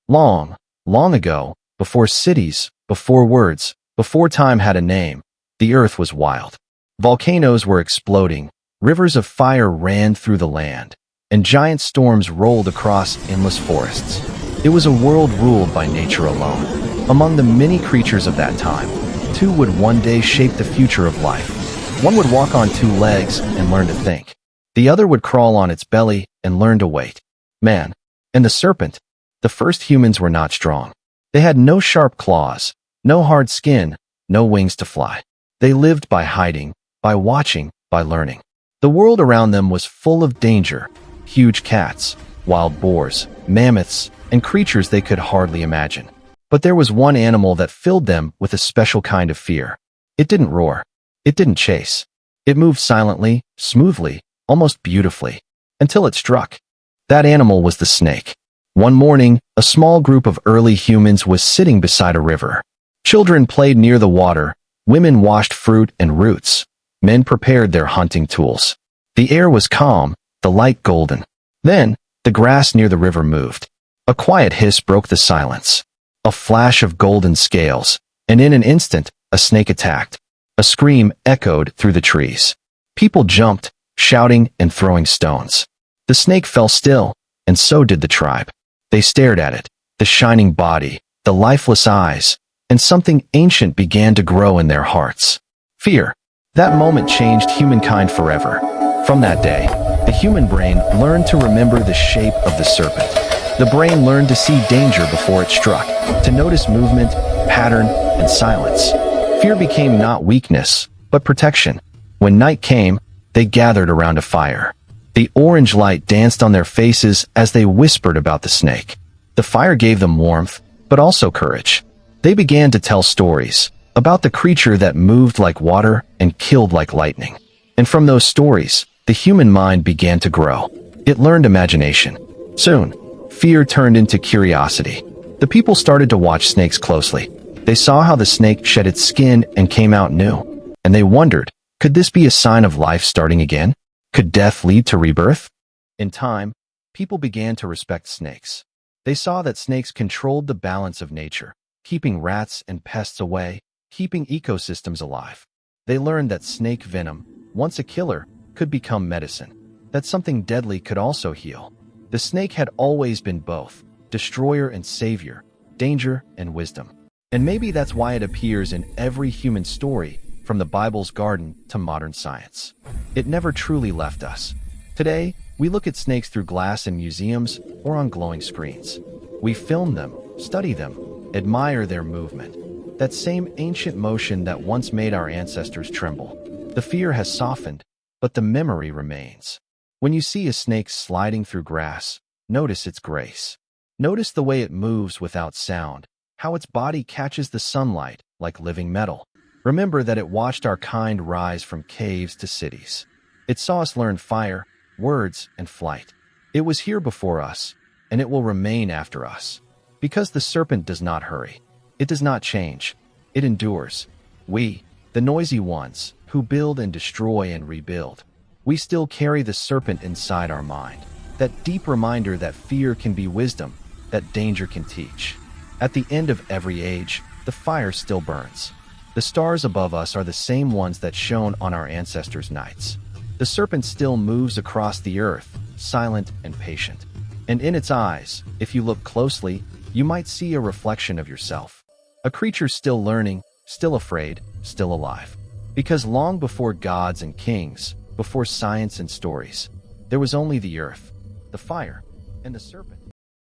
Long, long ago, before cities, before words, before time had a name, the earth was wild. Volcanoes were exploding, rivers of fire ran through the land, and giant storms rolled across endless forests. It was a world ruled by nature alone. Among the many creatures of that time, two would one day shape the future of life. One would walk on two legs and learn to think. The other would crawl on its belly and learn to wait. Man and the serpent. The first humans were not strong. They had no sharp claws, no hard skin, no wings to fly. They lived by hiding, by watching, by learning. The world around them was full of danger, huge cats, wild boars, mammoths, and creatures they could hardly imagine. But there was one animal that filled them with a special kind of fear. It didn't roar. It didn't chase. It moved silently, smoothly, almost beautifully, until it struck. That animal was the snake. One morning, a small group of early humans was sitting beside a river. Children played near the water, women washed fruit and roots, men prepared their hunting tools. The air was calm, the light golden. Then, the grass near the river moved. A quiet hiss broke the silence. A flash of golden scales, and in an instant, a snake attacked. A scream echoed through the trees. People jumped, shouting and throwing stones. The snake fell still, and so did the tribe. They stared at it, the shining body, the lifeless eyes, and something ancient began to grow in their hearts. Fear. That moment changed humankind forever. From that day, the human brain learned to remember the shape of the serpent. The brain learned to see danger before it struck, to notice movement, pattern, and silence. Fear became not weakness, but protection. When night came, they gathered around a fire. The orange light danced on their faces as they whispered about the snake. The fire gave them warmth, but also courage. They began to tell stories about the creature that moved like water and killed like lightning. And from those stories, the human mind began to grow. It learned imagination. Soon, fear turned into curiosity. The people started to watch snakes closely. They saw how the snake shed its skin and came out new. And they wondered, could this be a sign of life starting again? Could death lead to rebirth? In time, people began to respect snakes. They saw that snakes controlled the balance of nature, keeping rats and pests away, keeping ecosystems alive. They learned that snake venom, once a killer, could become medicine, that something deadly could also heal. The snake had always been both, destroyer and savior, danger and wisdom. And maybe that's why it appears in every human story, from the Bible's garden to modern science. It never truly left us. Today, we look at snakes through glass in museums or on glowing screens. We film them, study them, admire their movement. That same ancient motion that once made our ancestors tremble. The fear has softened, but the memory remains. When you see a snake sliding through grass, notice its grace. Notice the way it moves without sound, how its body catches the sunlight like living metal. Remember that it watched our kind rise from caves to cities. It saw us learn fire, words, and flight. It was here before us, and it will remain after us. Because the serpent does not hurry. It does not change. It endures. We, the noisy ones, who build and destroy and rebuild, we still carry the serpent inside our mind. That deep reminder that fear can be wisdom, that danger can teach. At the end of every age, the fire still burns. The stars above us are the same ones that shone on our ancestors' nights. The serpent still moves across the earth, silent and patient. And in its eyes, if you look closely, you might see a reflection of yourself. A creature still learning, still afraid, still alive. Because long before gods and kings, before science and stories, there was only the earth, the fire, and the serpent.